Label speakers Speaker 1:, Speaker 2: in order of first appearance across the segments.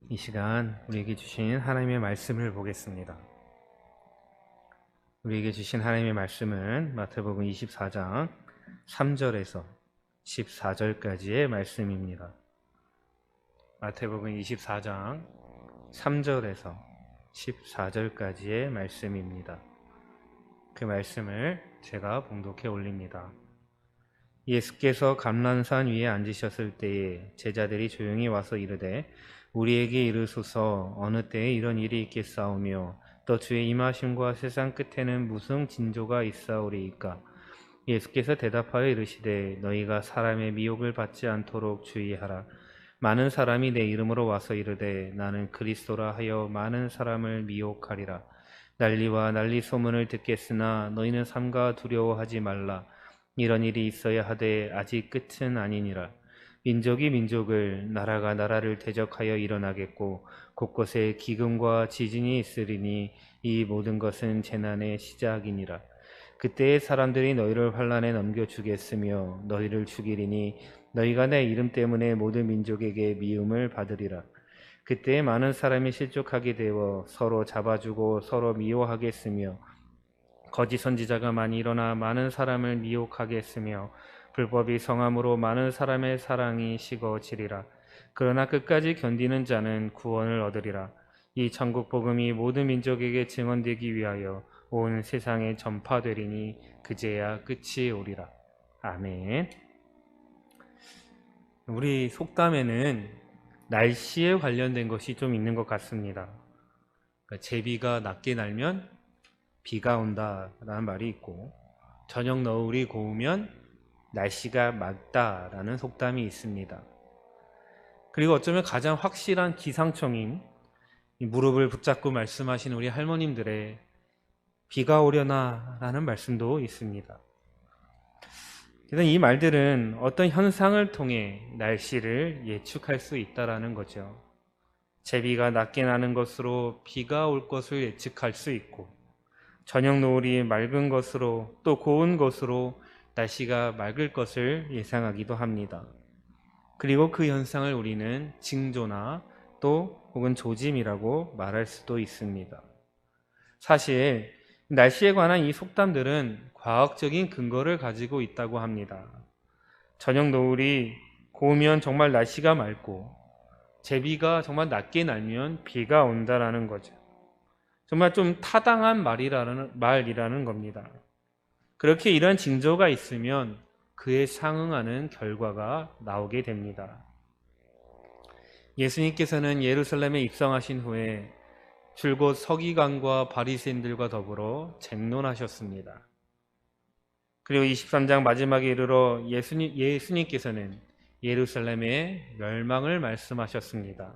Speaker 1: 이 시간 우리에게 주신 하나님의 말씀을 보겠습니다. 우리에게 주신 하나님의 말씀은 마태복음 24장 3절에서 14절까지의 말씀입니다. 마태복음 24장 3절에서 14절까지의 말씀입니다. 그 말씀을 제가 봉독해 올립니다. 예수께서 감람산 위에 앉으셨을 때에 제자들이 조용히 와서 이르되 우리에게 이르소서 어느 때에 이런 일이 있겠사오며 또 주의 임하심과 세상 끝에는 무슨 징조가 있사오리이까. 예수께서 대답하여 이르시되 너희가 사람의 미혹을 받지 않도록 주의하라. 많은 사람이 내 이름으로 와서 이르되 나는 그리스도라 하여 많은 사람을 미혹하리라. 난리와 난리 소문을 듣겠으나 너희는 삼가 두려워하지 말라. 이런 일이 있어야 하되 아직 끝은 아니니라. 민족이 민족을 나라가 나라를 대적하여 일어나겠고 곳곳에 기근과 지진이 있으리니 이 모든 것은 재난의 시작이니라. 그때에 사람들이 너희를 환난에 넘겨주겠으며 너희를 죽이리니 너희가 내 이름 때문에 모든 민족에게 미움을 받으리라. 그때에 많은 사람이 실족하게 되어 서로 잡아주고 서로 미워하겠으며 거짓 선지자가 많이 일어나 많은 사람을 미혹하겠으며 불법이 성함으로 많은 사람의 사랑이 식어지리라. 그러나 끝까지 견디는 자는 구원을 얻으리라. 이 천국 복음이 모든 민족에게 증언되기 위하여 온 세상에 전파되리니 그제야 끝이 오리라. 아멘. 우리 속담에는 날씨에 관련된 것이 좀 있는 것 같습니다. 그러니까 제비가 낮게 날면 비가 온다라는 말이 있고 저녁 너울이 고우면 날씨가 맑다라는 속담이 있습니다. 그리고 어쩌면 가장 확실한 기상청인 무릎을 붙잡고 말씀하신 우리 할머님들의 비가 오려나 라는 말씀도 있습니다. 그래서 이 말들은 어떤 현상을 통해 날씨를 예측할 수 있다라는 거죠. 제비가 낮게 나는 것으로 비가 올 것을 예측할 수 있고 저녁 노을이 맑은 것으로 또 고운 것으로 날씨가 맑을 것을 예상하기도 합니다. 그리고 그 현상을 우리는 징조나 또 혹은 조짐이라고 말할 수도 있습니다. 사실 날씨에 관한 이 속담들은 과학적인 근거를 가지고 있다고 합니다. 저녁 노을이 고우면 정말 날씨가 맑고 제비가 정말 낮게 날면 비가 온다라는 거죠. 정말 좀 타당한 말이라는 겁니다. 그렇게 이런 징조가 있으면 그에 상응하는 결과가 나오게 됩니다. 예수님께서는 예루살렘에 입성하신 후에 줄곧 서기관과 바리새인들과 더불어 쟁론하셨습니다. 그리고 23장 마지막에 이르러 예수님께서는 예루살렘의 멸망을 말씀하셨습니다.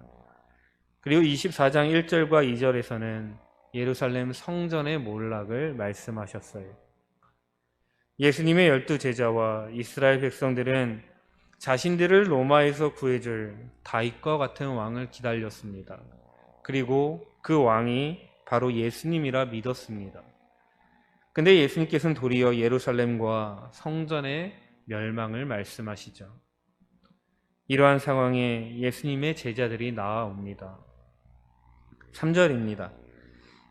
Speaker 1: 그리고 24장 1절과 2절에서는 예루살렘 성전의 몰락을 말씀하셨어요. 예수님의 12제자와 이스라엘 백성들은 자신들을 로마에서 구해줄 다윗과 같은 왕을 기다렸습니다. 그리고 그 왕이 바로 예수님이라 믿었습니다. 근데 예수님께서는 도리어 예루살렘과 성전의 멸망을 말씀하시죠. 이러한 상황에 예수님의 제자들이 나아옵니다. 3절입니다.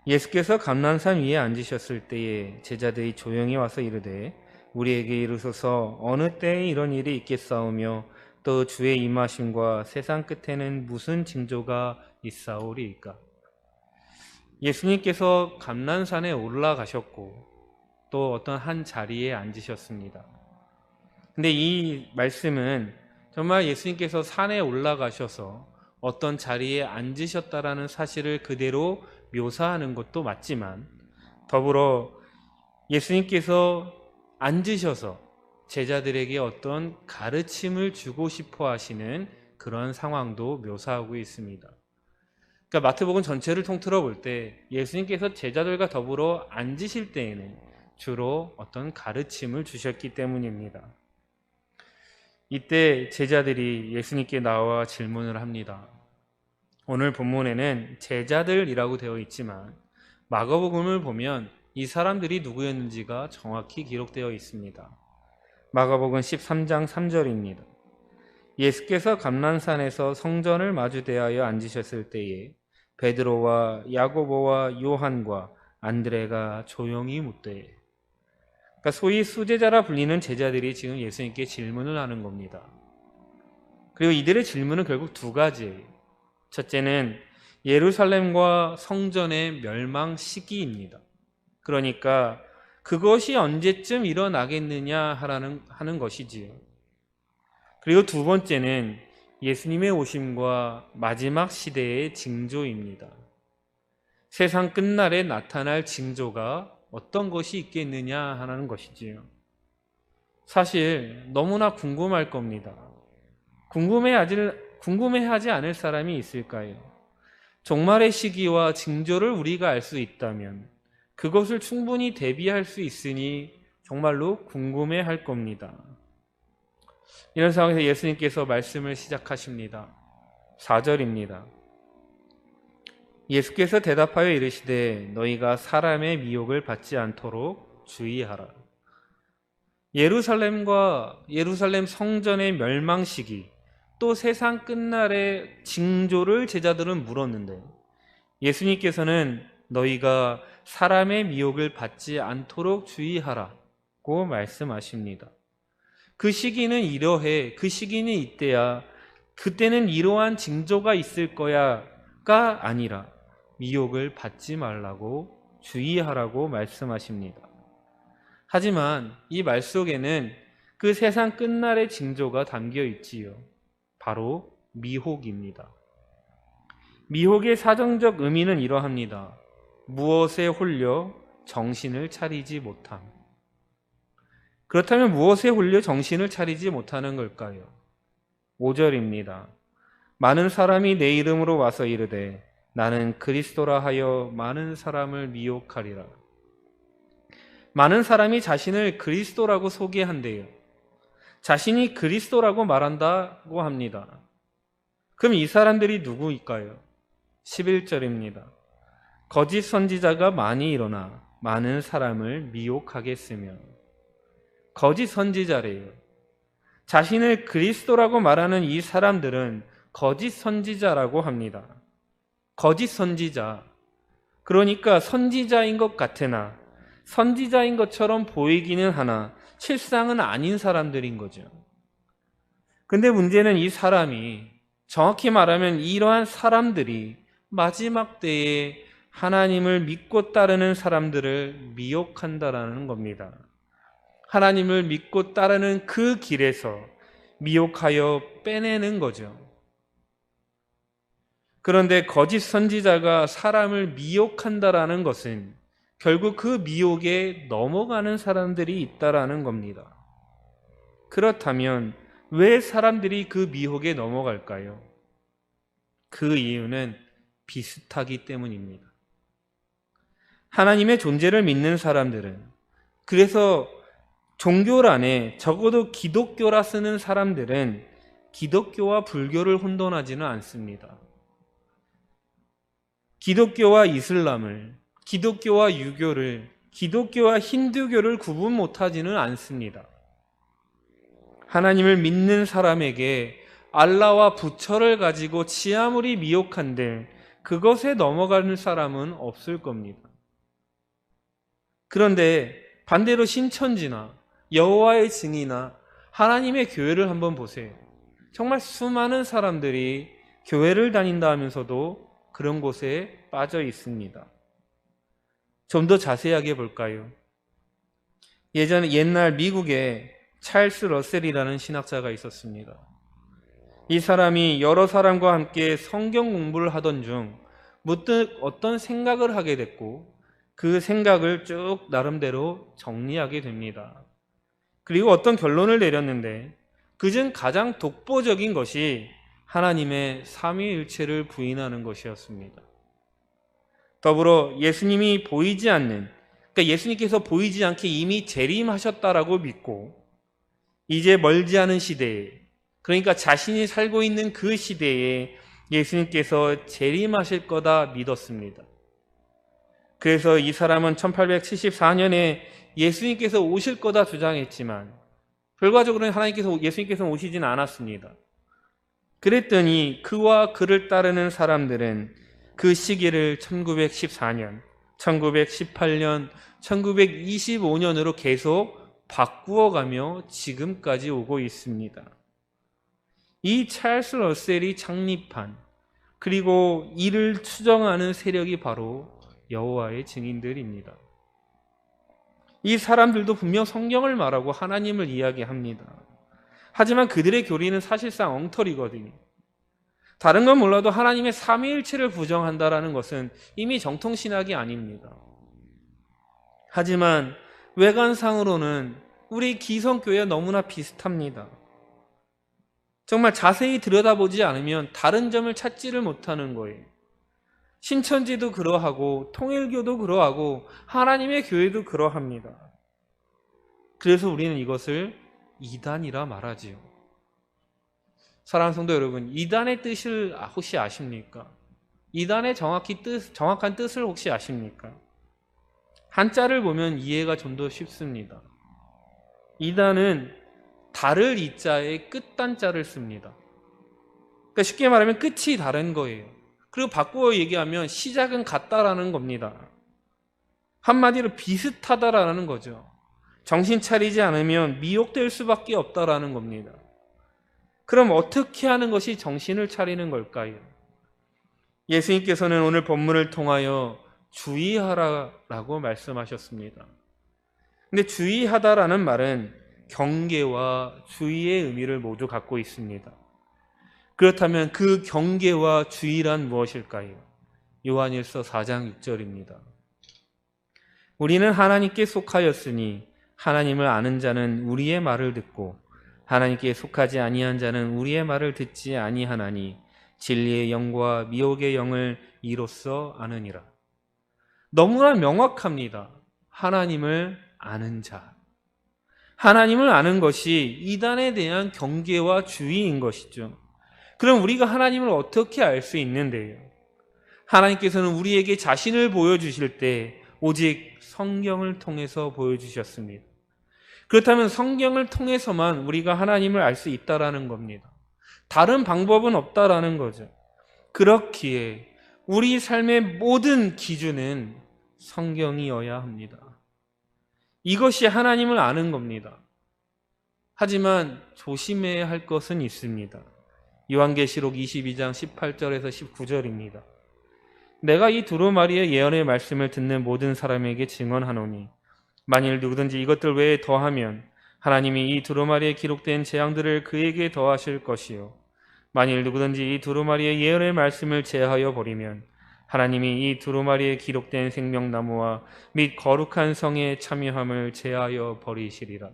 Speaker 1: 예수께서 감람산 위에 앉으셨을 때에 제자들이 조용히 와서 이르되 우리에게 이르소서 어느 때에 이런 일이 있겠사오며 또 주의 임하심과 세상 끝에는 무슨 징조가 있사오리이까. 예수님께서 감람산에 올라가셨고 또 어떤 한 자리에 앉으셨습니다. 근데 이 말씀은 정말 예수님께서 산에 올라가셔서 어떤 자리에 앉으셨다라는 사실을 그대로 묘사하는 것도 맞지만 더불어 예수님께서 앉으셔서 제자들에게 어떤 가르침을 주고 싶어 하시는 그런 상황도 묘사하고 있습니다. 그러니까 마태복음 전체를 통틀어 볼 때 예수님께서 제자들과 더불어 앉으실 때에는 주로 어떤 가르침을 주셨기 때문입니다. 이때 제자들이 예수님께 나와 질문을 합니다. 오늘 본문에는 제자들이라고 되어 있지만 마가복음을 보면 이 사람들이 누구였는지가 정확히 기록되어 있습니다. 마가복음 13장 3절입니다. 예수께서 감람산에서 성전을 마주대하여 앉으셨을 때에 베드로와 야고보와 요한과 안드레가 조용히 묻되, 그러니까 소위 수제자라 불리는 제자들이 지금 예수님께 질문을 하는 겁니다. 그리고 이들의 질문은 결국 두 가지예요. 첫째는 예루살렘과 성전의 멸망 시기입니다. 그러니까 그것이 언제쯤 일어나겠느냐 하는 것이지요. 그리고 두 번째는 예수님의 오심과 마지막 시대의 징조입니다. 세상 끝날에 나타날 징조가 어떤 것이 있겠느냐 하는 것이지요. 사실 너무나 궁금할 겁니다. 궁금해하지 않을 사람이 있을까요? 종말의 시기와 징조를 우리가 알 수 있다면 그것을 충분히 대비할 수 있으니 정말로 궁금해할 겁니다. 이런 상황에서 예수님께서 말씀을 시작하십니다. 4절입니다. 예수께서 대답하여 이르시되 너희가 사람의 미혹을 받지 않도록 주의하라. 예루살렘 성전의 멸망 시기, 또 세상 끝날의 징조를 제자들은 물었는데 예수님께서는 너희가 사람의 미혹을 받지 않도록 주의하라고 말씀하십니다. 그 시기는 이러해, 그 시기는 이때야, 그때는 이러한 징조가 있을 거야가 아니라 미혹을 받지 말라고 주의하라고 말씀하십니다. 하지만 이 말 속에는 그 세상 끝날의 징조가 담겨 있지요. 바로 미혹입니다. 미혹의 사정적 의미는 이러합니다. 무엇에 홀려 정신을 차리지 못함. 그렇다면 무엇에 홀려 정신을 차리지 못하는 걸까요? 5절입니다. 많은 사람이 내 이름으로 와서 이르되 나는 그리스도라 하여 많은 사람을 미혹하리라. 많은 사람이 자신을 그리스도라고 소개한대요. 자신이 그리스도라고 말한다고 합니다. 그럼 이 사람들이 누구일까요? 11절입니다. 거짓 선지자가 많이 일어나 많은 사람을 미혹하겠으며. 거짓 선지자래요. 자신을 그리스도라고 말하는 이 사람들은 거짓 선지자라고 합니다. 거짓 선지자. 그러니까 선지자인 것 같으나 선지자인 것처럼 보이기는 하나 실상은 아닌 사람들인 거죠. 근데 문제는 이 사람이, 정확히 말하면 이러한 사람들이 마지막 때에 하나님을 믿고 따르는 사람들을 미혹한다라는 겁니다. 하나님을 믿고 따르는 그 길에서 미혹하여 빼내는 거죠. 그런데 거짓 선지자가 사람을 미혹한다라는 것은 결국 그 미혹에 넘어가는 사람들이 있다라는 겁니다. 그렇다면 왜 사람들이 그 미혹에 넘어갈까요? 그 이유는 비슷하기 때문입니다. 하나님의 존재를 믿는 사람들은, 그래서 종교란에 적어도 기독교라 쓰는 사람들은 기독교와 불교를 혼돈하지는 않습니다. 기독교와 이슬람을, 기독교와 유교를, 기독교와 힌두교를 구분 못하지는 않습니다. 하나님을 믿는 사람에게 알라와 부처를 가지고 아무리 미혹한데 그것에 넘어가는 사람은 없을 겁니다. 그런데 반대로 신천지나 여호와의 증인이나 하나님의 교회를 한번 보세요. 정말 수많은 사람들이 교회를 다닌다 하면서도 그런 곳에 빠져 있습니다. 좀 더 자세하게 볼까요? 옛날 미국에 찰스 러셀이라는 신학자가 있었습니다. 이 사람이 여러 사람과 함께 성경 공부를 하던 중 문득 어떤 생각을 하게 됐고 그 생각을 쭉 나름대로 정리하게 됩니다. 그리고 어떤 결론을 내렸는데 그중 가장 독보적인 것이 하나님의 삼위일체를 부인하는 것이었습니다. 더불어 예수님이 보이지 않는, 그러니까 예수님께서 보이지 않게 이미 재림하셨다라고 믿고 이제 멀지 않은 시대에, 그러니까 자신이 살고 있는 그 시대에 예수님께서 재림하실 거다 믿었습니다. 그래서 이 사람은 1874년에 예수님께서 오실 거다 주장했지만 결과적으로는 예수님께서 오시진 않았습니다. 그랬더니 그와 그를 따르는 사람들은 그 시기를 1914년, 1918년, 1925년으로 계속 바꾸어가며 지금까지 오고 있습니다. 이 찰스 러셀이 창립한, 그리고 이를 추정하는 세력이 바로 여호와의 증인들입니다. 이 사람들도 분명 성경을 말하고 하나님을 이야기합니다. 하지만 그들의 교리는 사실상 엉터리거든요. 다른 건 몰라도 하나님의 삼위일체를 부정한다라는 것은 이미 정통신학이 아닙니다. 하지만 외관상으로는 우리 기성교회와 너무나 비슷합니다. 정말 자세히 들여다보지 않으면 다른 점을 찾지를 못하는 거예요. 신천지도 그러하고 통일교도 그러하고 하나님의 교회도 그러합니다. 그래서 우리는 이것을 이단이라 말하지요. 사랑하는 성도 여러분, 이단의 뜻을 혹시 아십니까? 이단의 정확한 뜻을 혹시 아십니까? 한자를 보면 이해가 좀 더 쉽습니다. 이단은 다를 이자에 끝단자를 씁니다. 그러니까 쉽게 말하면 끝이 다른 거예요. 그리고 바꾸어 얘기하면 시작은 같다라는 겁니다. 한마디로 비슷하다라는 거죠. 정신 차리지 않으면 미혹될 수밖에 없다라는 겁니다. 그럼 어떻게 하는 것이 정신을 차리는 걸까요? 예수님께서는 오늘 본문을 통하여 주의하라라고 말씀하셨습니다. 근데 주의하다라는 말은 경계와 주의의 의미를 모두 갖고 있습니다. 그렇다면 그 경계와 주의란 무엇일까요? 요한일서 4장 6절입니다. 우리는 하나님께 속하였으니 하나님을 아는 자는 우리의 말을 듣고 하나님께 속하지 아니한 자는 우리의 말을 듣지 아니하나니 진리의 영과 미혹의 영을 이로써 아느니라. 너무나 명확합니다. 하나님을 아는 자. 하나님을 아는 것이 이단에 대한 경계와 주의인 것이죠. 그럼 우리가 하나님을 어떻게 알 수 있는데요? 하나님께서는 우리에게 자신을 보여주실 때 오직 성경을 통해서 보여주셨습니다. 그렇다면 성경을 통해서만 우리가 하나님을 알 수 있다라는 겁니다. 다른 방법은 없다라는 거죠. 그렇기에 우리 삶의 모든 기준은 성경이어야 합니다. 이것이 하나님을 아는 겁니다. 하지만 조심해야 할 것은 있습니다. 요한계시록 22장 18절에서 19절입니다. 내가 이 두루마리의 예언의 말씀을 듣는 모든 사람에게 증언하노니 만일 누구든지 이것들 외에 더하면 하나님이 이 두루마리에 기록된 재앙들을 그에게 더하실 것이요 만일 누구든지 이 두루마리의 예언의 말씀을 제하여 버리면 하나님이 이 두루마리에 기록된 생명나무와 및 거룩한 성의 참여함을 제하여 버리시리라.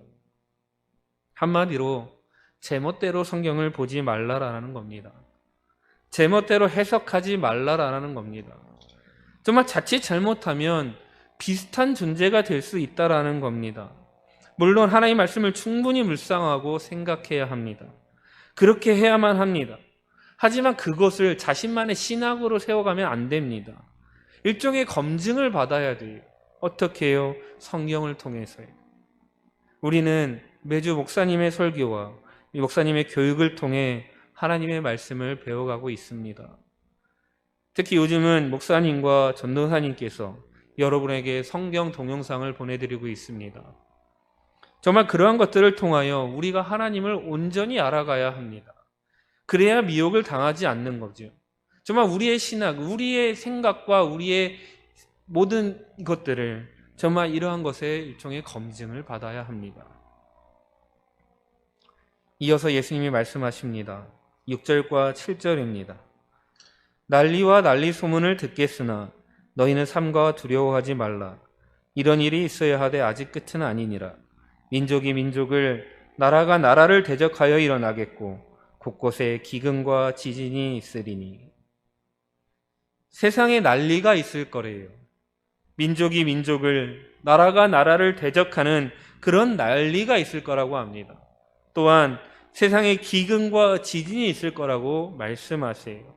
Speaker 1: 한마디로 제멋대로 성경을 보지 말라라는 겁니다. 제멋대로 해석하지 말라라는 겁니다. 정말 자칫 잘못하면 비슷한 존재가 될 수 있다라는 겁니다. 물론 하나님의 말씀을 충분히 묵상하고 생각해야 합니다. 그렇게 해야만 합니다. 하지만 그것을 자신만의 신학으로 세워가면 안 됩니다. 일종의 검증을 받아야 돼요. 어떻게 해요? 성경을 통해서요. 우리는 매주 목사님의 설교와 이 목사님의 교육을 통해 하나님의 말씀을 배워가고 있습니다. 특히 요즘은 목사님과 전도사님께서 여러분에게 성경 동영상을 보내드리고 있습니다. 정말 그러한 것들을 통하여 우리가 하나님을 온전히 알아가야 합니다. 그래야 미혹을 당하지 않는 거죠. 정말 우리의 신학, 우리의 생각과 우리의 모든 것들을 정말 이러한 것에 일종의 검증을 받아야 합니다. 이어서 예수님이 말씀하십니다. 6절과 7절입니다. 난리와 난리 소문을 듣겠으나 너희는 삼가와 두려워하지 말라. 이런 일이 있어야 하되 아직 끝은 아니니라. 민족이 민족을, 나라가 나라를 대적하여 일어나겠고 곳곳에 기근과 지진이 있으리니. 세상에 난리가 있을 거래요. 민족이 민족을, 나라가 나라를 대적하는 그런 난리가 있을 거라고 합니다. 또한 세상에 기근과 지진이 있을 거라고 말씀하세요.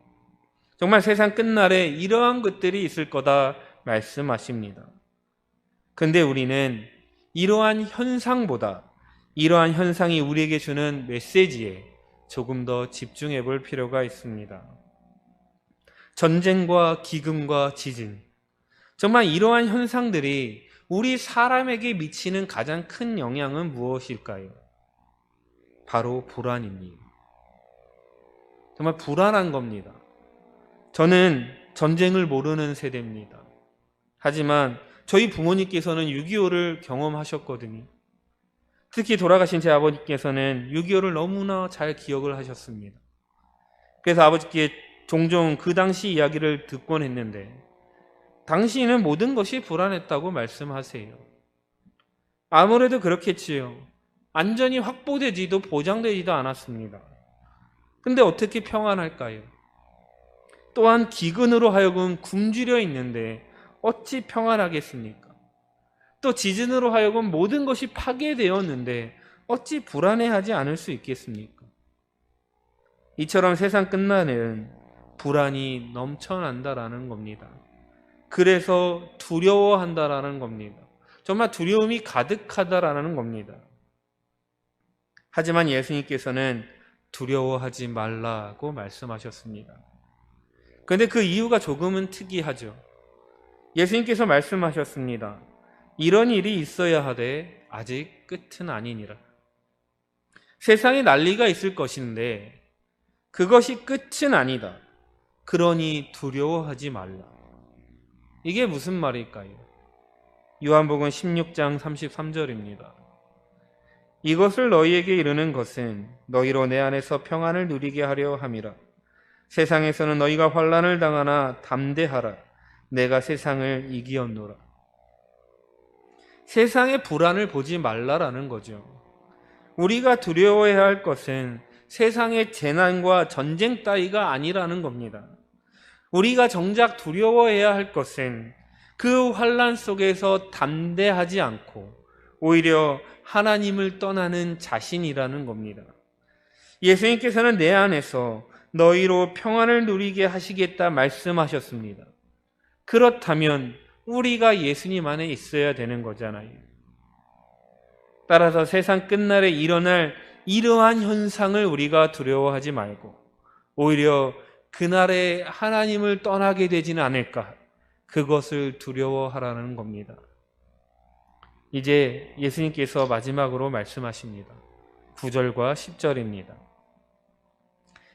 Speaker 1: 정말 세상 끝날에 이러한 것들이 있을 거다 말씀하십니다. 근데 우리는 이러한 현상보다 이러한 현상이 우리에게 주는 메시지에 조금 더 집중해 볼 필요가 있습니다. 전쟁과 기근과 지진, 정말 이러한 현상들이 우리 사람에게 미치는 가장 큰 영향은 무엇일까요? 바로 불안입니다. 정말 불안한 겁니다. 저는 전쟁을 모르는 세대입니다. 하지만 저희 부모님께서는 6.25를 경험하셨거든요. 특히 돌아가신 제 아버지께서는 6.25를 너무나 잘 기억을 하셨습니다. 그래서 아버지께 종종 그 당시 이야기를 듣곤 했는데 당시에는 모든 것이 불안했다고 말씀하세요. 아무래도 그렇겠지요. 안전이 확보되지도 보장되지도 않았습니다. 근데 어떻게 평안할까요? 또한 기근으로 하여금 굶주려 있는데 어찌 평안하겠습니까? 또 지진으로 하여금 모든 것이 파괴되었는데 어찌 불안해하지 않을 수 있겠습니까? 이처럼 세상 끝나는 불안이 넘쳐난다라는 겁니다. 그래서 두려워한다라는 겁니다. 정말 두려움이 가득하다라는 겁니다. 하지만 예수님께서는 두려워하지 말라고 말씀하셨습니다. 그런데 그 이유가 조금은 특이하죠. 예수님께서 말씀하셨습니다. 이런 일이 있어야 하되 아직 끝은 아니니라. 세상에 난리가 있을 것인데 그것이 끝은 아니다. 그러니 두려워하지 말라. 이게 무슨 말일까요? 요한복음 16장 33절입니다. 이것을 너희에게 이르는 것은 너희로 내 안에서 평안을 누리게 하려 함이라. 세상에서는 너희가 환난을 당하나 담대하라. 내가 세상을 이기었노라. 세상의 불안을 보지 말라라는 거죠. 우리가 두려워해야 할 것은 세상의 재난과 전쟁 따위가 아니라는 겁니다. 우리가 정작 두려워해야 할 것은 그 환난 속에서 담대하지 않고 오히려 하나님을 떠나는 자신이라는 겁니다. 예수님께서는 내 안에서 너희로 평안을 누리게 하시겠다 말씀하셨습니다. 그렇다면 우리가 예수님 안에 있어야 되는 거잖아요. 따라서 세상 끝날에 일어날 이러한 현상을 우리가 두려워하지 말고 오히려 그날에 하나님을 떠나게 되지는 않을까, 그것을 두려워하라는 겁니다. 이제 예수님께서 마지막으로 말씀하십니다. 9절과 10절입니다.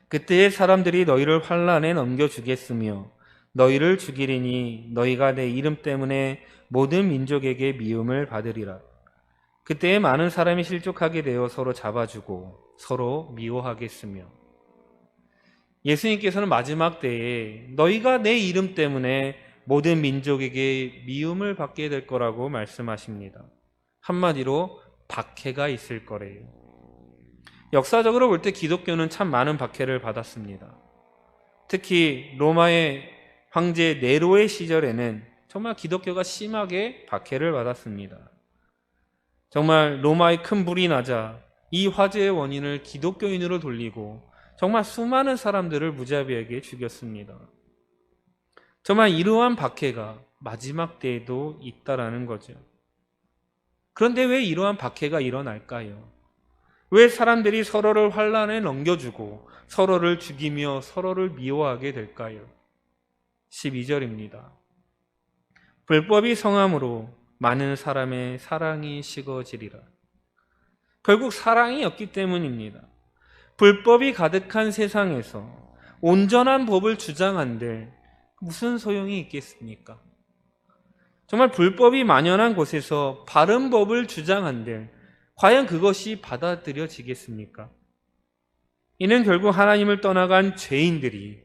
Speaker 1: 그때의 사람들이 너희를 환난에 넘겨주겠으며 너희를 죽이리니 너희가 내 이름 때문에 모든 민족에게 미움을 받으리라. 그때에 많은 사람이 실족하게 되어 서로 잡아주고 서로 미워하겠으며. 예수님께서는 마지막 때에 너희가 내 이름 때문에 모든 민족에게 미움을 받게 될 거라고 말씀하십니다. 한마디로 박해가 있을 거래요. 역사적으로 볼 때 기독교는 참 많은 박해를 받았습니다. 특히 로마의 황제 네로의 시절에는 정말 기독교가 심하게 박해를 받았습니다. 정말 로마의 큰 불이 나자 이 화재의 원인을 기독교인으로 돌리고 정말 수많은 사람들을 무자비하게 죽였습니다. 정말 이러한 박해가 마지막 때에도 있다라는 거죠. 그런데 왜 이러한 박해가 일어날까요? 왜 사람들이 서로를 환난에 넘겨주고 서로를 죽이며 서로를 미워하게 될까요? 12절입니다. 불법이 성함으로 많은 사람의 사랑이 식어지리라. 결국 사랑이 없기 때문입니다. 불법이 가득한 세상에서 온전한 법을 주장한들 무슨 소용이 있겠습니까? 정말 불법이 만연한 곳에서 바른 법을 주장한들 과연 그것이 받아들여지겠습니까? 이는 결국 하나님을 떠나간 죄인들이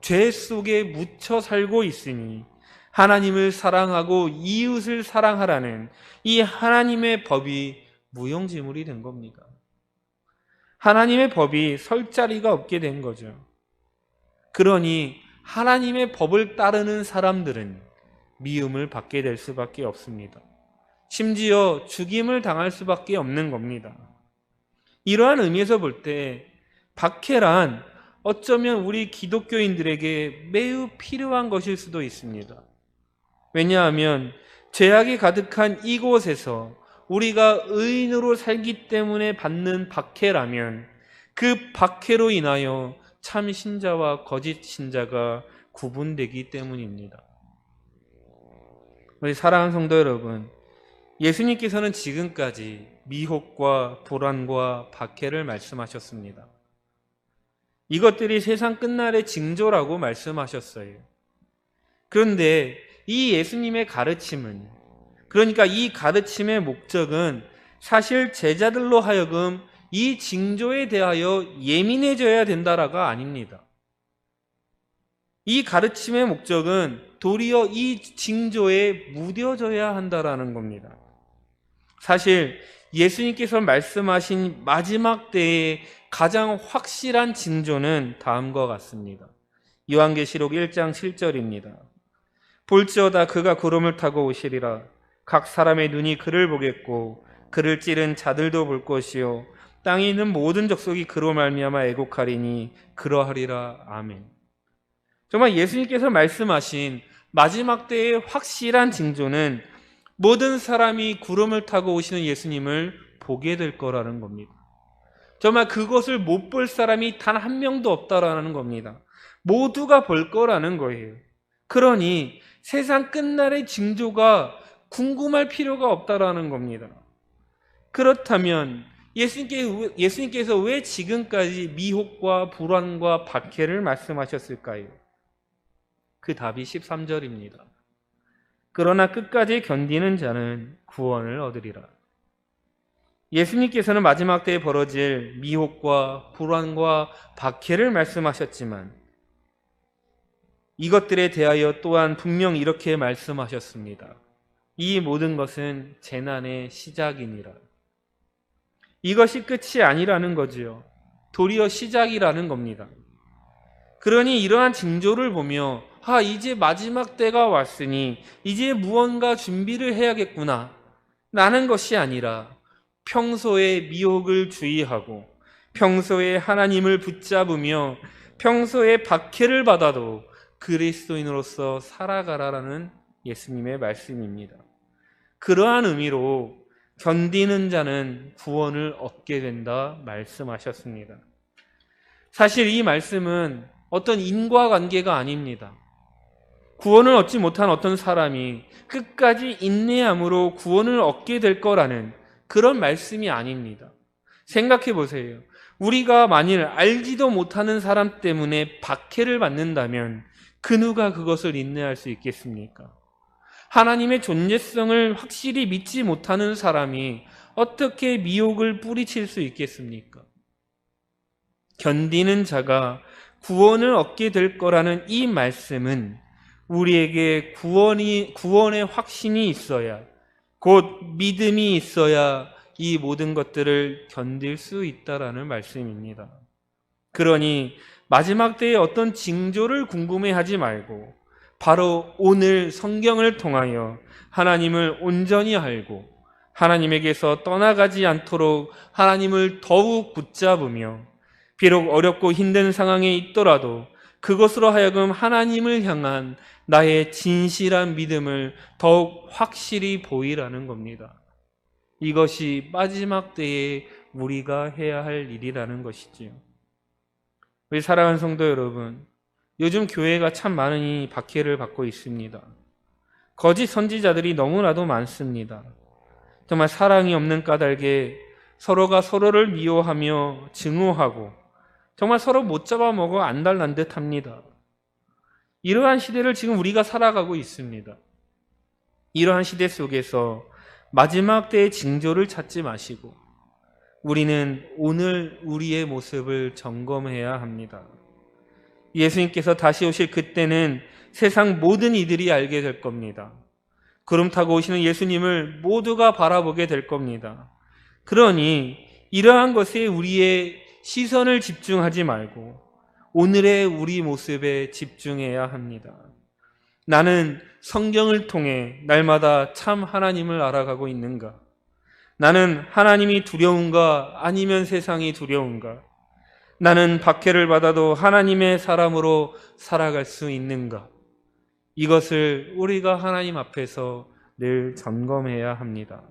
Speaker 1: 죄 속에 묻혀 살고 있으니 하나님을 사랑하고 이웃을 사랑하라는 이 하나님의 법이 무용지물이 된 겁니다. 하나님의 법이 설 자리가 없게 된 거죠. 그러니 하나님의 법을 따르는 사람들은 미움을 받게 될 수밖에 없습니다. 심지어 죽임을 당할 수밖에 없는 겁니다. 이러한 의미에서 볼 때 박해란 어쩌면 우리 기독교인들에게 매우 필요한 것일 수도 있습니다. 왜냐하면 죄악이 가득한 이곳에서 우리가 의인으로 살기 때문에 받는 박해라면 그 박해로 인하여 참 신자와 거짓 신자가 구분되기 때문입니다. 우리 사랑하는 성도 여러분, 예수님께서는 지금까지 미혹과 불안과 박해를 말씀하셨습니다. 이것들이 세상 끝날의 징조라고 말씀하셨어요. 그런데 이 예수님의 가르침은, 그러니까 이 가르침의 목적은 사실 제자들로 하여금 이 징조에 대하여 예민해져야 된다라가 아닙니다. 이 가르침의 목적은 도리어 이 징조에 무뎌져야 한다라는 겁니다. 사실 예수님께서 말씀하신 마지막 때의 가장 확실한 징조는 다음과 같습니다. 요한계시록 1장 7절입니다. 볼지어다 그가 구름을 타고 오시리라. 각 사람의 눈이 그를 보겠고 그를 찌른 자들도 볼 것이요 땅에 있는 모든 족속이 그로 말미암아 애곡하리니 그러하리라. 아멘. 정말 예수님께서 말씀하신 마지막 때의 확실한 징조는 모든 사람이 구름을 타고 오시는 예수님을 보게 될 거라는 겁니다. 정말 그것을 못 볼 사람이 단 한 명도 없다라는 겁니다. 모두가 볼 거라는 거예요. 그러니 세상 끝날의 징조가 궁금할 필요가 없다라는 겁니다. 그렇다면 예수님께서 왜 지금까지 미혹과 불안과 박해를 말씀하셨을까요? 그 답이 13절입니다. 그러나 끝까지 견디는 자는 구원을 얻으리라. 예수님께서는 마지막 때에 벌어질 미혹과 불안과 박해를 말씀하셨지만 이것들에 대하여 또한 분명 이렇게 말씀하셨습니다. 이 모든 것은 재난의 시작이니라. 이것이 끝이 아니라는 거지요. 도리어 시작이라는 겁니다. 그러니 이러한 징조를 보며 이제 마지막 때가 왔으니 이제 무언가 준비를 해야겠구나 라는 것이 아니라 평소에 미혹을 주의하고 평소에 하나님을 붙잡으며 평소에 박해를 받아도 그리스도인으로서 살아가라라는 예수님의 말씀입니다. 그러한 의미로 견디는 자는 구원을 얻게 된다 말씀하셨습니다. 사실 이 말씀은 어떤 인과관계가 아닙니다. 구원을 얻지 못한 어떤 사람이 끝까지 인내함으로 구원을 얻게 될 거라는 그런 말씀이 아닙니다. 생각해 보세요. 우리가 만일 알지도 못하는 사람 때문에 박해를 받는다면 그 누가 그것을 인내할 수 있겠습니까? 하나님의 존재성을 확실히 믿지 못하는 사람이 어떻게 미혹을 뿌리칠 수 있겠습니까? 견디는 자가 구원을 얻게 될 거라는 이 말씀은 우리에게 구원의 확신이 있어야, 곧 믿음이 있어야 이 모든 것들을 견딜 수 있다라는 말씀입니다. 그러니 마지막 때에 어떤 징조를 궁금해하지 말고 바로 오늘 성경을 통하여 하나님을 온전히 알고 하나님에게서 떠나가지 않도록 하나님을 더욱 붙잡으며 비록 어렵고 힘든 상황에 있더라도 그것으로 하여금 하나님을 향한 나의 진실한 믿음을 더욱 확실히 보이라는 겁니다. 이것이 마지막 때에 우리가 해야 할 일이라는 것이지요. 우리 사랑하는 성도 여러분, 요즘 교회가 참 많은 박해를 받고 있습니다. 거짓 선지자들이 너무나도 많습니다. 정말 사랑이 없는 까닭에 서로가 서로를 미워하며 증오하고 정말 서로 못 잡아먹어 안달난 듯 합니다. 이러한 시대를 지금 우리가 살아가고 있습니다. 이러한 시대 속에서 마지막 때의 징조를 찾지 마시고 우리는 오늘 우리의 모습을 점검해야 합니다. 예수님께서 다시 오실 그때는 세상 모든 이들이 알게 될 겁니다. 구름 타고 오시는 예수님을 모두가 바라보게 될 겁니다. 그러니 이러한 것에 우리의 시선을 집중하지 말고 오늘의 우리 모습에 집중해야 합니다. 나는 성경을 통해 날마다 참 하나님을 알아가고 있는가? 나는 하나님이 두려운가 아니면 세상이 두려운가? 나는 박해를 받아도 하나님의 사람으로 살아갈 수 있는가? 이것을 우리가 하나님 앞에서 늘 점검해야 합니다.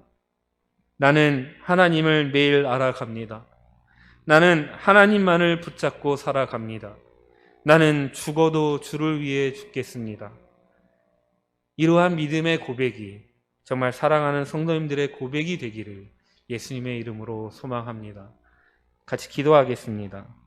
Speaker 1: 나는 하나님을 매일 알아갑니다. 나는 하나님만을 붙잡고 살아갑니다. 나는 죽어도 주를 위해 죽겠습니다. 이러한 믿음의 고백이 정말 사랑하는 성도님들의 고백이 되기를 예수님의 이름으로 소망합니다. 같이 기도하겠습니다.